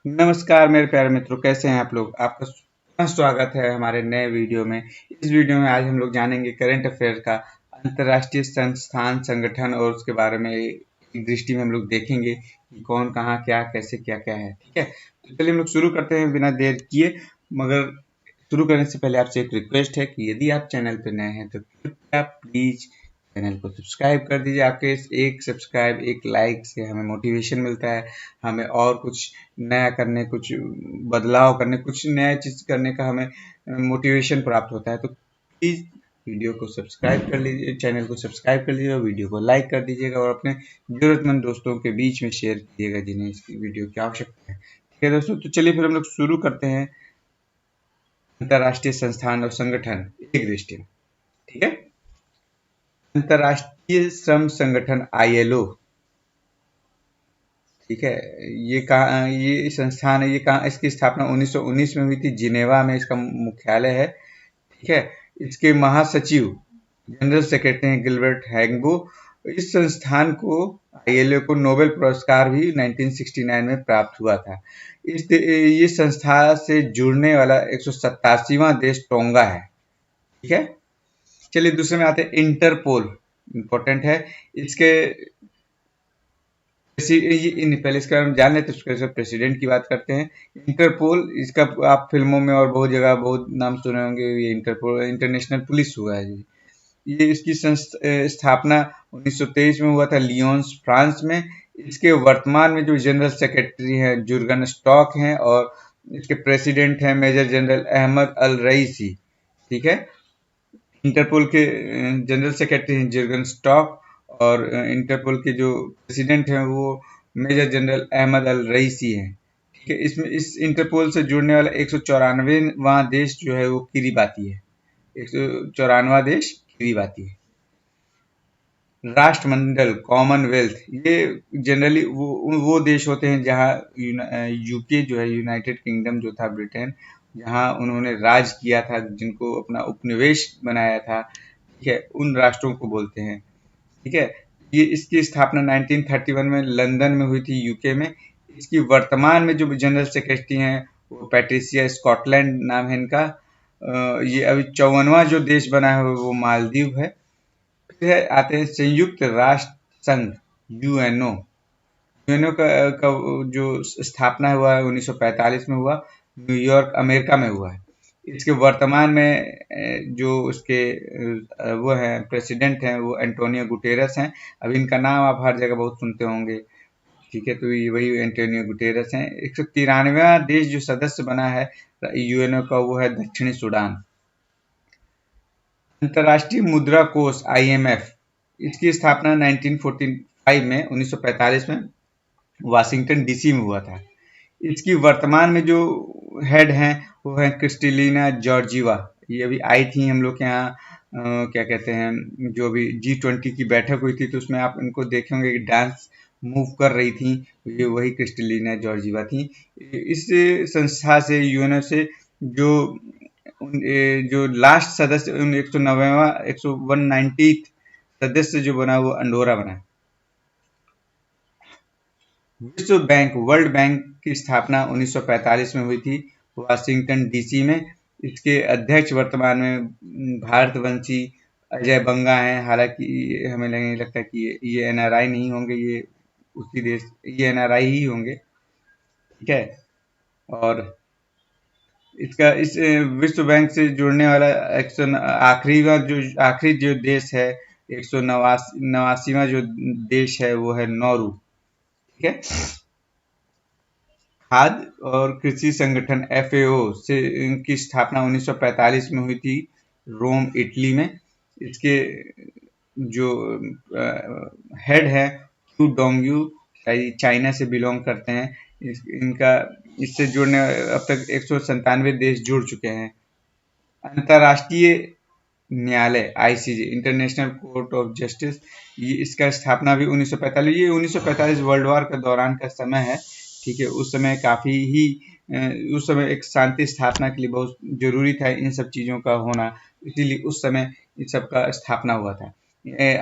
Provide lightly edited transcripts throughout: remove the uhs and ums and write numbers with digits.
नमस्कार मेरे प्यारे मित्रों, कैसे हैं आप लोग। आपका पुनः स्वागत है हमारे नए वीडियो में। इस वीडियो में आज हम लोग जानेंगे करंट अफेयर का अंतर्राष्ट्रीय संस्थान संगठन और उसके बारे में एक दृष्टि में हम लोग देखेंगे कि कौन कहाँ क्या कैसे क्या क्या है। ठीक है, तो चलिए हम लोग शुरू करते हैं बिना देर किए। मगर शुरू करने से पहले आपसे एक रिक्वेस्ट है कि यदि आप चैनल पर नए हैं तो कृपया प्लीज चैनल को सब्सक्राइब कर दीजिए। आपके इस एक सब्सक्राइब एक लाइक से हमें मोटिवेशन मिलता है, हमें और कुछ नया करने, कुछ बदलाव करने, कुछ नया चीज करने का हमें मोटिवेशन प्राप्त होता है। तो प्लीज वीडियो को सब्सक्राइब कर लीजिए, चैनल को सब्सक्राइब कर लीजिए और वीडियो को लाइक कर दीजिएगा और अपने जरूरतमंद दोस्तों के बीच में शेयर कीजिएगा जिन्हें इस वीडियो की आवश्यकता है। ठीक है दोस्तों, तो चलिए फिर हम लोग शुरू करते हैं अंतर्राष्ट्रीय संस्थान और संगठन एक दृष्टि में। ठीक है, अंतर्राष्ट्रीय श्रम संगठन ILO। ठीक है, ये कहाँ, ये संस्थान है, ये कहाँ, इसकी स्थापना 1919 में हुई थी, जिनेवा में इसका मुख्यालय है। ठीक है, इसके महासचिव जनरल सेक्रेटरी हैं गिलबर्ट हैंगबो। इस संस्थान को ILO को नोबेल पुरस्कार भी 1969 में प्राप्त हुआ था। ये संस्था से जुड़ने वाला 187वां देश टोंगा है। ठीक है, चलिए दूसरे में आते हैं इंटरपोल। इम्पोर्टेंट है इसके पहले इसका हम जान लेते हैं, उसके प्रेसिडेंट की बात करते हैं। इंटरपोल, इसका आप फिल्मों में और बहुत जगह बहुत नाम सुने होंगे। ये इंटरपोल इंटरनेशनल पुलिस हुआ है। ये इसकी स्थापना 1923 में हुआ था लियोन्स फ्रांस में। इसके वर्तमान में जो जनरल सेक्रेटरी हैं जुर्गन स्टॉक हैं और इसके प्रेसिडेंट हैं मेजर जनरल अहमद अल रईसी। ठीक है, इंटरपोल के जनरल सेक्रेटरी हैं जुर्गन स्टॉक और इंटरपोल के जो प्रेसिडेंट हैं वो मेजर जनरल अहमद अल रईसी हैं। ठीक है, इसमें इस इंटरपोल से जुड़ने वाला 194वां देश जो है वो किरीबाती है। 194वां देश किरीबाती है। राष्ट्रमंडल कॉमनवेल्थ, ये जनरली वो देश होते हैं जहाँ यूके जो है, यूनाइटेड किंगडम जो था ब्रिटेन, जहाँ उन्होंने राज किया था, जिनको अपना उपनिवेश बनाया था। ठीक है, उन राष्ट्रों को बोलते हैं। ठीक है, ये इसकी स्थापना 1931 में लंदन में हुई थी, यूके में। इसकी वर्तमान में जो जनरल सेक्रेटरी हैं वो पैट्रिसिया स्कॉटलैंड नाम है इनका। ये अभी 54वां जो देश बना है वो मालदीव है। फिर आते हैं संयुक्त राष्ट्र संघ यूएनओ। यूएनओ का जो स्थापना हुआ है 1945 में हुआ, न्यूयॉर्क अमेरिका में हुआ है। इसके वर्तमान में जो उसके वो हैं प्रेसिडेंट हैं वो एंटोनियो गुटेरस हैं। अब इनका नाम आप हर जगह बहुत सुनते होंगे। ठीक है, तो ये वही एंटोनियो गुटेरस हैं। 193वां देश जो सदस्य बना है यूएनओ का वो है दक्षिणी सूडान। अंतर्राष्ट्रीय मुद्रा कोष IMF, इसकी स्थापना 1945 में वाशिंगटन DC में हुआ था। इसकी वर्तमान में जो हेड हैं वो है क्रिस्टलिना जॉर्जिवा। ये अभी आई थी हम लोग के यहाँ, क्या कहते हैं, जो अभी G20 की बैठक हुई थी तो उसमें आप इनको देखे होंगे कि डांस मूव कर रही थी। ये वही क्रिस्टलिना जॉर्जिवा थी। इस संस्था से यूएनओ से जो जो लास्ट सदस्य 190वां 190 सदस्य जो बना वो अंडोरा बना। विश्व बैंक वर्ल्ड बैंक की स्थापना 1945 में हुई थी वाशिंगटन DC में। इसके अध्यक्ष वर्तमान में भारतवंशी अजय बंगा हैं। हालांकि हमें नहीं लगता कि ये NRI नहीं होंगे, ये उसी देश, ये NRI ही होंगे। ठीक है, और इसका इस विश्व बैंक से जुड़ने वाला आखिरी जो देश है 189वां जो देश है वो है नॉरू। ठीक है, खाद्य और कृषि संगठन FAO से इनकी स्थापना 1945 में हुई थी रोम इटली में। इसके जो हेड है क्यू डोंगयू चाइना से बिलोंग करते हैं। इनका इससे जुड़ने अब तक 197 देश जुड़ चुके हैं। अंतर्राष्ट्रीय न्यायालय ICJ international court of justice, ये इसका स्थापना भी 1945, ये 1945 वर्ल्ड वॉर के दौरान का समय है। ठीक है, उस समय काफ़ी ही उस समय एक शांति स्थापना के लिए बहुत जरूरी था इन सब चीज़ों का होना, इसीलिए उस समय इन सब का स्थापना हुआ था।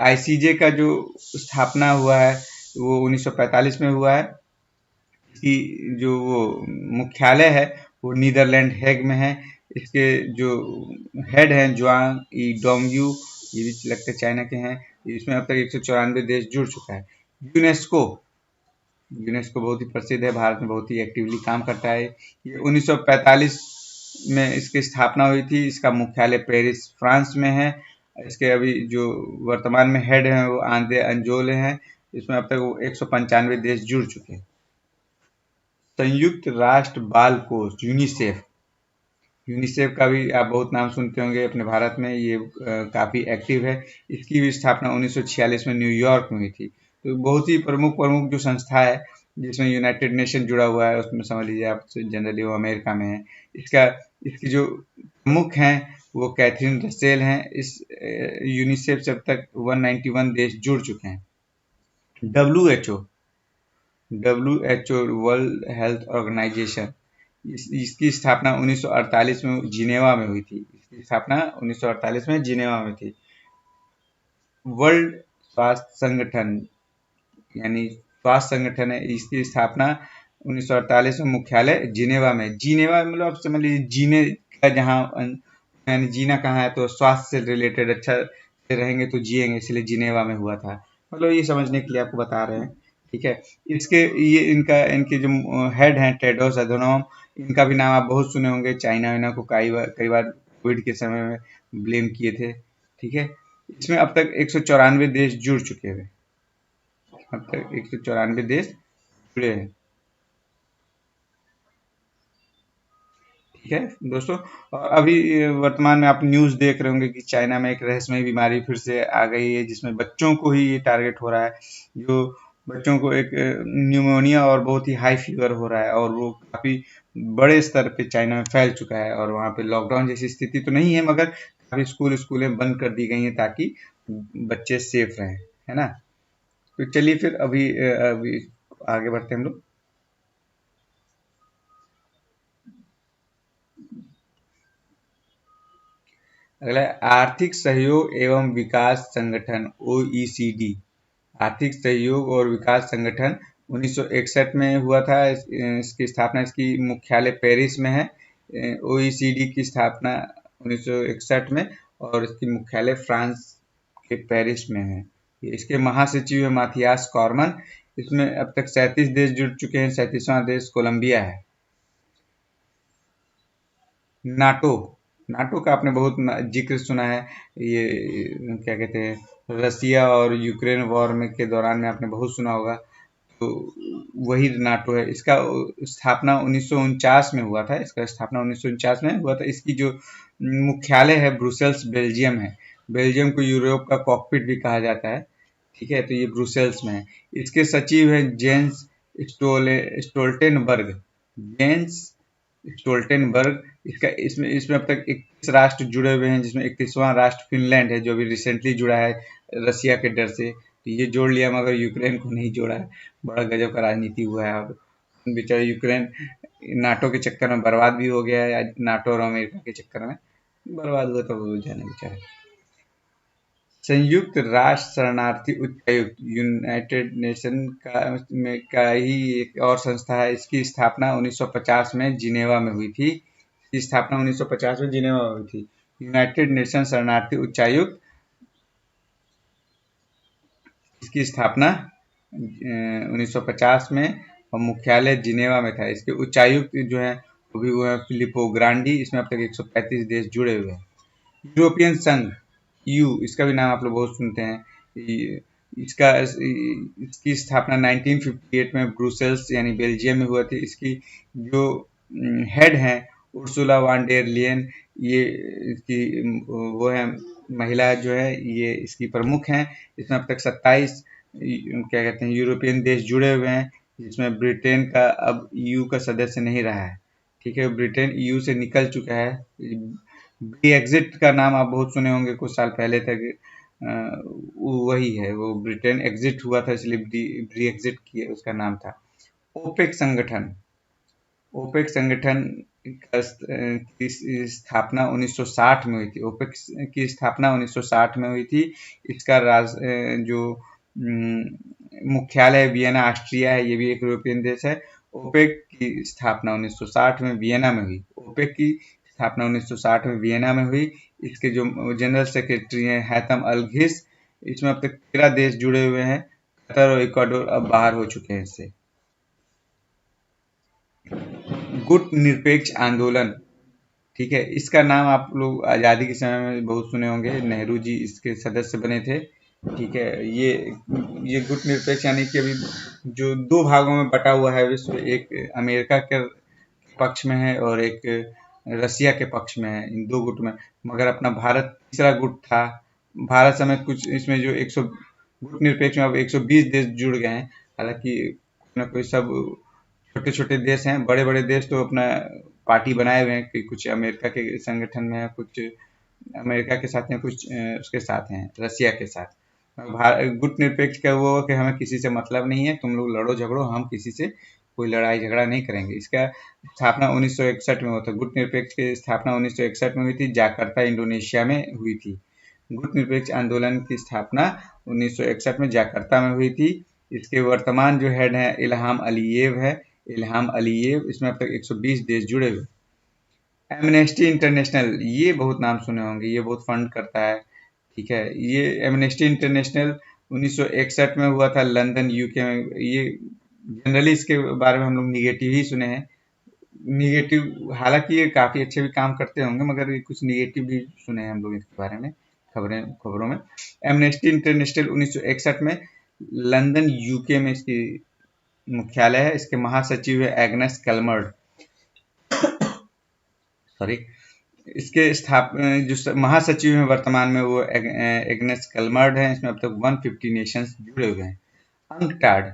ICJ का जो स्थापना हुआ है वो 1945 में हुआ है। इसकी जो वो मुख्यालय है वो नीदरलैंड हेग में है। इसके जो हेड हैं जुआंग ई डोंगयू, ये भी लगता है चाइना के हैं। इसमें अब तक 194 देश जुड़ चुका है। यूनेस्को, यूनेस्को बहुत ही प्रसिद्ध है, भारत में बहुत ही एक्टिवली काम करता है। ये 1945 में इसकी स्थापना हुई थी। इसका मुख्यालय पेरिस फ्रांस में है। इसके अभी जो वर्तमान में हेड हैं वो आंद्रे अंजोले हैं। इसमें अब तक 195 देश जुड़ चुके हैं। संयुक्त राष्ट्र बाल कोष यूनिसेफ, यूनिसेफ का भी आप बहुत नाम सुनते होंगे अपने भारत में। ये काफ़ी एक्टिव है। इसकी भी स्थापना 1946 में न्यूयॉर्क में हुई थी। तो बहुत ही प्रमुख प्रमुख जो संस्था है जिसमें यूनाइटेड नेशन जुड़ा हुआ है, उसमें समझ लीजिए आप जनरली वो अमेरिका में है। इसका इसकी जो प्रमुख हैं वो कैथरीन रसेल हैं। इस यूनिसेफ से अब तक 191 देश जुड़ चुके हैं। WHO, WHO world health organization, इसकी स्थापना 1948 में जिनेवा में हुई थी। इसकी स्थापना 1948 में जिनेवा में थी। वर्ल्ड स्वास्थ्य संगठन यानी स्वास्थ्य संगठन है, इसकी स्थापना 1948 में, मुख्यालय जिनेवा में। जिनेवा मतलब आप समझ लीजिए जीने का जहाँ, यानी जीना कहाँ है तो स्वास्थ्य से रिलेटेड, अच्छा से रहेंगे तो जिएंगे, इसलिए जिनेवा में हुआ था। मतलब ये समझने के लिए आपको बता रहे हैं, ठीक है। इसके ये इनके जो हेड हैं टेड्रोस अधनोम, इनका भी नाम आप बहुत सुने होंगे। चाइना वाइना को कई बार कोविड के समय में ब्लेम किए थे, ठीक है। इसमें अब तक 194 देश जुड़ चुके हैं। अब तक 194 देश जुड़े हैं, ठीक है दोस्तों। और अभी वर्तमान में आप न्यूज़ देख रहे होंगे कि चाइना में एक रहस्यमय बीमारी फिर से आ गई है, जिसमें बच्चों को ही ये टारगेट हो रहा है। जो बच्चों को एक न्यूमोनिया और बहुत ही हाई फीवर हो रहा है, और वो काफ़ी बड़े स्तर पे चाइना में फैल चुका है। और वहाँ पे लॉकडाउन जैसी स्थिति तो नहीं है, मगर काफ़ी स्कूलें बंद कर दी गई हैं ताकि बच्चे सेफ रहें, है ना। तो चलिए फिर अभी आगे बढ़ते हैं हम लोग। अगला है आर्थिक सहयोग एवं विकास संगठन OECD। आर्थिक सहयोग और विकास संगठन 1961 में हुआ था। इसकी स्थापना, इसकी मुख्यालय पेरिस में है। OECD की स्थापना 1961 में, और इसकी मुख्यालय फ्रांस के पेरिस में है। इसके महासचिव है माथियास कॉर्मन। इसमें अब तक 37 देश जुड़ चुके हैं। 37वां देश कोलंबिया है। नाटो, नाटो का आपने बहुत जिक्र सुना है। ये क्या कहते हैं, रसिया और यूक्रेन वॉर में के दौरान में आपने बहुत सुना होगा। तो वही नाटो है। इसका स्थापना 1949 में हुआ था। इसका स्थापना 1949 में हुआ था। इसकी जो मुख्यालय है ब्रुसेल्स, बेल्जियम है। बेल्जियम को यूरोप का कॉकपिट भी कहा जाता है, ठीक है। तो ये ब्रुसेल्स में है। इसके सचिव हैं जेंस स्टोल्टेनबर्ग, जेंस स्टोल्टेनबर्ग। इसका इसमें इसमें अब तक 21 राष्ट्र जुड़े हुए हैं, जिसमें 31वां राष्ट्र फिनलैंड है, जो अभी रिसेंटली जुड़ा है रसिया के डर से। तो ये जोड़ लिया, मगर यूक्रेन को नहीं जोड़ा है। बड़ा गजब का राजनीति हुआ है। अब बेचारा यूक्रेन नाटो के चक्कर में बर्बाद भी हो गया है। नाटो और अमेरिका के चक्कर में बर्बाद हुआ, तो वो जाने बेचारे। संयुक्त राष्ट्र शरणार्थी उच्चायुक्त, यूनाइटेड नेशन का ही एक और संस्था है। इसकी स्थापना 1950 में जिनेवा में हुई थी। इसकी स्थापना 1950 में जिनेवा में हुई थी। यूनाइटेड नेशन शरणार्थी उच्चायुक्त, इसकी स्थापना 1950 में, और मुख्यालय जिनेवा में था। इसके उच्चायुक्त जो है वो है फिलिपो ग्रांडी। इसमें अब तक 135 देश जुड़े हुए हैं। यूरोपियन संघ, यू, इसका भी नाम आप लोग बहुत सुनते हैं। इसकी स्थापना 1958 में ब्रुसेल्स यानी बेल्जियम में हुआ थी। इसकी जो हेड हैं उर्सुला वान डेर लियन, ये इसकी वो है महिला जो है, ये इसकी प्रमुख हैं। इसमें अब तक 27 क्या कहते हैं यूरोपियन देश जुड़े हुए हैं, जिसमें ब्रिटेन का अब EU का सदस्य नहीं रहा है, ठीक है। ब्रिटेन EU से निकल चुका है। ब्रेक्जिट का नाम आप बहुत सुने होंगे, कुछ साल पहले तक वही है, वो ब्रिटेन एग्जिट हुआ था, इसलिए ब्रेक्जिट किया उसका नाम था। ओपेक संगठन, ओपेक संगठन की स्थापना 1960 में हुई थी। ओपेक की स्थापना 1960 में हुई थी। इसका जो मुख्यालय वियना ऑस्ट्रिया है, ये भी एक यूरोपियन देश है। ओपेक की स्थापना 1960 में वियना में हुई। ओपेक की स्थापना 1960 में वियना में हुई। इसके जो जनरल सेक्रेटरी हैं हैतम अल घिस। इसमें अब तक 13 देश जुड़े हुए हैं। कतर और इक्वाडोर अब बाहर हो चुके हैं इससे। गुट निरपेक्ष आंदोलन, ठीक है, इसका नाम आप लोग आज़ादी के समय में बहुत सुने होंगे। नेहरू जी इसके सदस्य बने थे। ठीक है, ये गुट निरपेक्ष यानी कि अभी जो दो भागों में बटा हुआ है विश्व, एक अमेरिका के पक्ष में है और एक रसिया के पक्ष में है, इन दो गुट में। मगर अपना भारत तीसरा गुट था। भारत समेत कुछ इसमें जो 100 गुट निरपेक्ष में अब 120 देश जुड़ गए हैं। हालांकि कोई न कोई सब छोटे छोटे देश हैं। बड़े बड़े देश तो अपना पार्टी बनाए हुए हैं कि कुछ अमेरिका के संगठन में है, कुछ अमेरिका के साथ हैं, कुछ उसके साथ हैं, रसिया के साथ। गुट निरपेक्ष का वो कि हमें किसी से मतलब नहीं है, तुम लोग लड़ो झगड़ो, हम किसी से कोई लड़ाई झगड़ा नहीं करेंगे। इसका स्थापना 1961 में हुआ था। गुट निरपेक्ष की स्थापना 1961 में हुई थी, जाकर्ता इंडोनेशिया में हुई थी। गुट निरपेक्ष आंदोलन की स्थापना 1961 में जाकर्ता में हुई थी। इसके वर्तमान जो हेड है इल्हाम अलीयेव है। इल्हाम अलीयेव, इसमें अब तक 120 देश जुड़े हुए। एमनेस्टी इंटरनेशनल, ये बहुत नाम सुने होंगे, ये बहुत फंड करता है। ठीक है, ये एमनेस्टी इंटरनेशनल 1961 में हुआ था लंदन यूके में। ये जनरली इसके बारे में हम लोग निगेटिव ही सुने हैं। निगेटिव, हालांकि ये काफ़ी अच्छे भी काम करते होंगे, मगर ये कुछ निगेटिव भी सुने हैं हम लोग इसके बारे में खबरों में। एमनेस्टी इंटरनेशनल 1961 में लंदन यूके में इसकी मुख्यालय है। इसके महासचिव है एग्नेस कैल्मर्ड। सॉरी, इसके जो महासचिव हैं वर्तमान में वो एग्नेस कैल्मर्ड हैं। इसमें अब तक 150 नेशंस जुड़े हुए हैं। अंकटाड,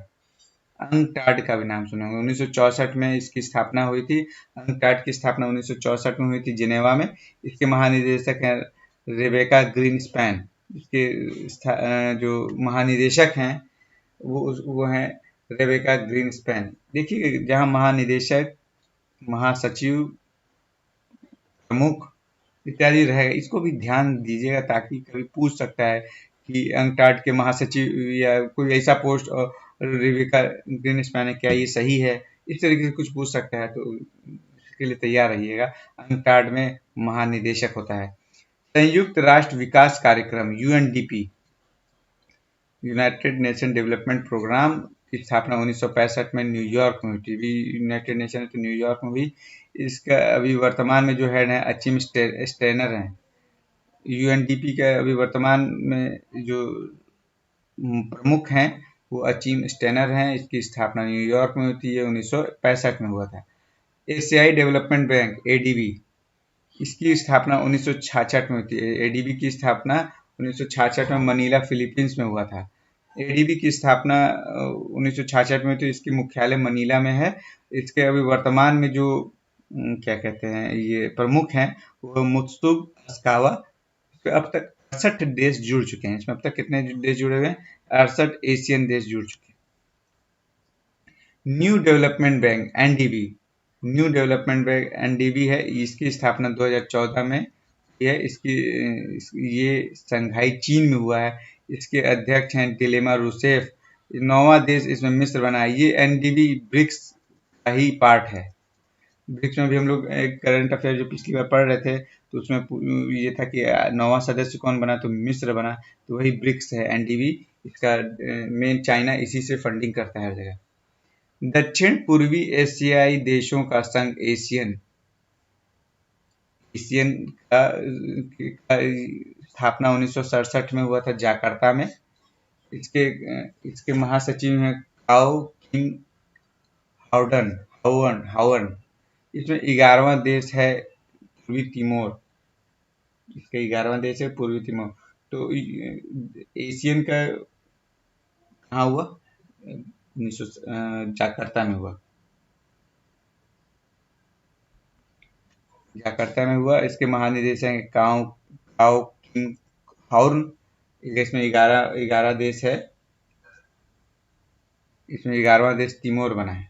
अंकटाड का भी नाम सुने होंगे। 1964 में इसकी स्थापना हुई थी। अंकटाड की स्थापना 1964 में हुई थी जिनेवा में। इसके महानिदेशक हैं रेबेका ग्रीनस्पैन। इसके जो महानिदेशक हैं वो हैं रेबेका ग्रीनस्पैन। देखिए, जहाँ महानिदेशक, महासचिव, प्रमुख इत्यादि रहेगा, इसको भी ध्यान दीजिएगा, ताकि कभी पूछ सकता है कि अंकटाड के महासचिव या कोई ऐसा पोस्ट और रेबेका ग्रीनस्पैन है, क्या ये सही है, इस तरीके से कुछ पूछ सकता है, तो इसके लिए तैयार रहिएगा। अंकटाड में महानिदेशक होता है। संयुक्त राष्ट्र विकास कार्यक्रम UNDP, united nation development programme की स्थापना 1965 में न्यूयॉर्क में हुई थी। यूनाइटेड नेशन तो न्यूयॉर्क में हुई। इसका अभी वर्तमान में जो हेड है अचिम स्टेनर हैं। यूएनडीपी का अभी वर्तमान में जो प्रमुख हैं वो अचिम स्टेनर हैं। इसकी स्थापना न्यूयॉर्क में हुई थी, ये 1965 में हुआ था। एशियाई डेवलपमेंट बैंक एडीबी, इसकी स्थापना 1966 में हुई थी। एडीबी की स्थापना 1966 में मनीला फिलीपींस में हुआ था। एडीबी की स्थापना 1966 में, तो इसकी मुख्यालय मनीला में है। इसके अभी वर्तमान में जो क्या कहते हैं ये प्रमुख हैं वो मुत्सुग अस्कावा। अब तक 68 देश जुड़ चुके हैं। इसमें अब तक कितने देश जुड़े हुए हैं? 68 एशियन देश जुड़ चुके हैं। New development bank NDB, new development bank NDB है। इसकी स्थापना 2014 में है। ये संघाई चीन में हुआ है। इसके अध्यक्ष हैं डिलेमा रूसेफ। 9वां देश इसमें मिस्र बना है। ये एनडीबी ब्रिक्स का ही पार्ट है। ब्रिक्स में भी हम लोग एक करंट अफेयर जो पिछली बार पढ़ रहे थे, तो उसमें ये था कि 9वां सदस्य कौन बना, तो मिस्र बना। तो वही ब्रिक्स है एनडीबी। इसका मेन चाइना इसी से फंडिंग करता है हर जगह। दक्षिण पूर्वी एशियाई देशों का संघ एशियन, एशियन का स्थापना 1967 में हुआ था जाकार्ता में। इसके इसके महासचिव हैं काओ किंग हाउडन हाउन हाउन। इसमें 11वां देश है पूर्वी तिमोर। इसका 11वां देश है पूर्वी तिमोर। तो एशियन का कहाँ हुआ? 1900 जाकार्ता में हुआ। जाकार्ता में हुआ। इसके महानिदेशक हैं काओ काओ किंग हाउन। इसमें 11 देश है। इसमें 11वां देश तिमोर बना है।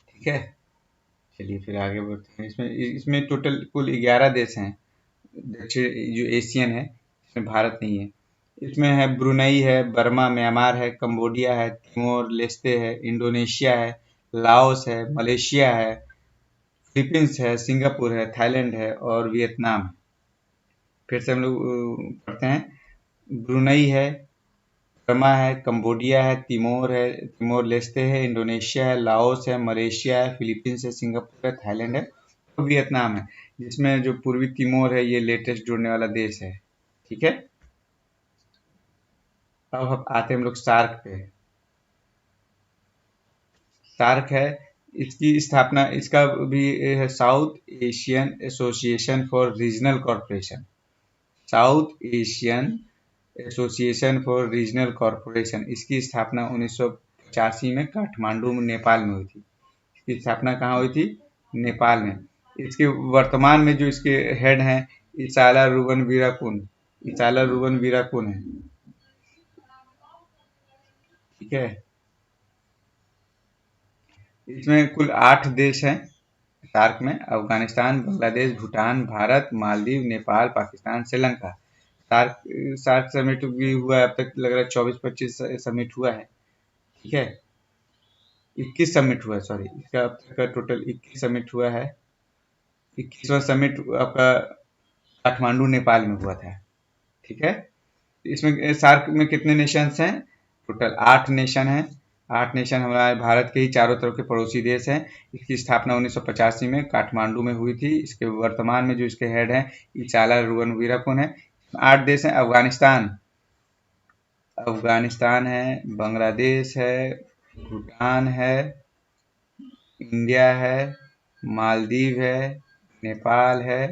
ठीक है, चलिए फिर आगे बढ़ते हैं। इसमें इसमें टोटल कुल 11 देश हैं। दक्षिण जो एशियन है, इसमें भारत नहीं है। इसमें है ब्रुनई है, बर्मा म्यांमार है, कंबोडिया है, तिमोर लेस्ते है, इंडोनेशिया है, लाओस है, मलेशिया है, फिलीपींस है, सिंगापुर है, थाईलैंड है और वियतनाम है। फिर से हम लोग पढ़ते हैं। ब्रुनई है, बर्मा है, कंबोडिया है, तिमोर लेस्ते है, इंडोनेशिया है, लाओस है, मलेशिया है, फिलीपींस है, सिंगापुर है, थाईलैंड है और वियतनाम है। जिसमें जो पूर्वी तिमोर है ये लेटेस्ट जुड़ने वाला देश है। ठीक है। अब हम आते हैं हम लोग सार्क पे। सार्क है, इसकी स्थापना इसका भी है south Asian association for regional corporation. South Asian association for regional corporation, इसकी स्थापना 1985 में काठमांडू में नेपाल में हुई थी। इसकी स्थापना कहाँ हुई थी? नेपाल में। इसके वर्तमान में जो इसके हेड हैं इसाला रुवन वीराकुन, इसाला रुवन वीराकुन है। ठीक है। इसमें कुल 8 देश हैं सार्क में। Afghanistan, Bangladesh, Bhutan, Bharat, Maldives, Nepal, Pakistan, Sri Lanka. SAARC SAARC summit भी हुआ है अब तक, लग रहा है 24-25 समिट हुआ है। ठीक है। 21 समिट हुआ है, सॉरी, इसका अब तक का टोटल 21 समिट हुआ है। 21वां समिट आपका काठमांडू नेपाल में हुआ था। ठीक है। इसमें सार्क में कितने नेशंस हैं? टोटल 8 नेशन हैं। 8 नेशन हमारे भारत के ही चारों तरफ के पड़ोसी देश हैं। इसकी स्थापना 1985 में काठमांडू में हुई थी। इसके वर्तमान में जो इसके हेड हैं इचाला रुवन वीराकुन है। 8 देश हैं। अफगानिस्तान, अफगानिस्तान है, बांग्लादेश है, भूटान है, इंडिया है, मालदीव है, नेपाल है,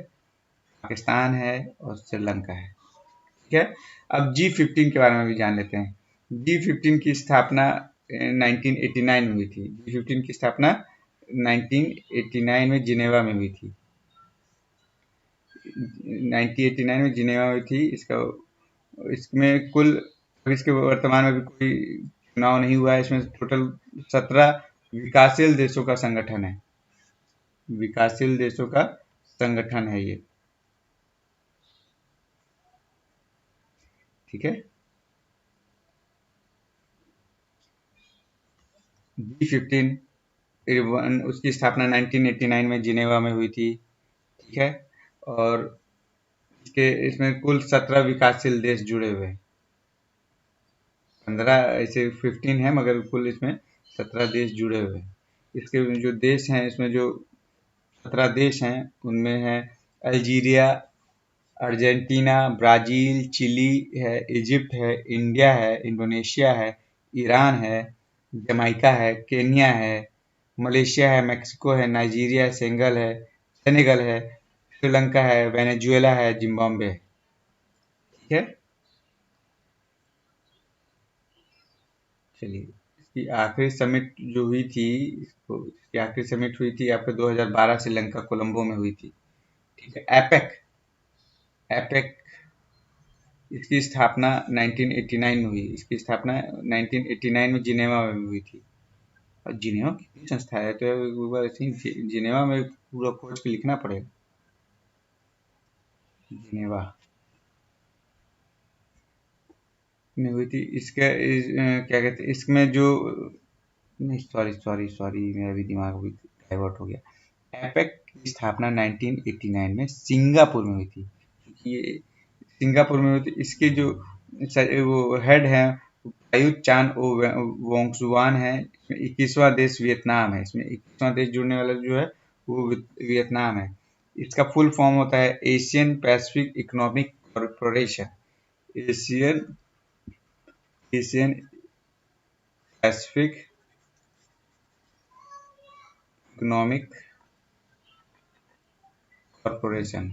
पाकिस्तान है और श्रीलंका है। ठीक है। अब G15 के बारे में भी जान लेते हैं। G15 की स्थापना 1989 में हुई थी। G15 की स्थापना 1989 में जिनेवा में हुई थी। 1989 में जिनेवा में हुई थी। इसका इसमें कुल, इसके वर्तमान में भी कोई चुनाव नहीं हुआ है। इसमें टोटल 17 विकासशील देशों का संगठन है। विकासशील देशों का संगठन है ये। ठीक है। G15 उसकी स्थापना 1989 में जिनेवा में हुई थी। ठीक है। और इसके इसमें कुल 17 विकासशील देश जुड़े हुए हैं। 15 ऐसे 15 है मगर कुल इसमें 17 देश जुड़े हुए हैं। इसके जो देश हैं, इसमें जो 17 देश हैं उनमें है अल्जीरिया, अर्जेंटीना, ब्राजील, चिली है, इजिप्ट है, इंडिया है, इंडोनेशिया है, ईरान है, जमाइका है, केन्या है, मलेशिया है, मेक्सिको है, नाइजीरिया है, सेनेगल है, श्रीलंका है, वेनेजुएला है, जिम्बाब्वे है। ठीक है। चलिए, इसकी आखिरी समिट जो हुई थी, इसकी आखिरी समिट हुई थी आपके 2012 श्रीलंका कोलंबो में हुई थी। ठीक है। एपेक, एपेक इसकी स्थापना 1989 में हुई। इसकी स्थापना 1989 में जिनेवा में हुई थी। और जिनेवा कितनी संस्था है, तो एक बार ऐसे ही जिनेवा में पूरा खोज के लिखना पड़ेगा। जिनेवा में हुई थी। क्या कहते हैं इसमें जो, नहीं, सॉरी सॉरी सॉरी, मेरा भी दिमाग भी डाइवर्ट हो गया। एपेक की स्थापना 1989 में सिंगापुर में हुई थी। ये सिंगापुर में हुई थी। इसके जो वो हेड हैं प्रायुत चान ओ वोंगसुआन है। इसमें 21वां देश वियतनाम है। इसमें 21वां देश जुड़ने वाला जो है वो वियतनाम है। इसका फुल फॉर्म होता है Asian Pacific economic corporation. Asian Asian Pacific economic corporation.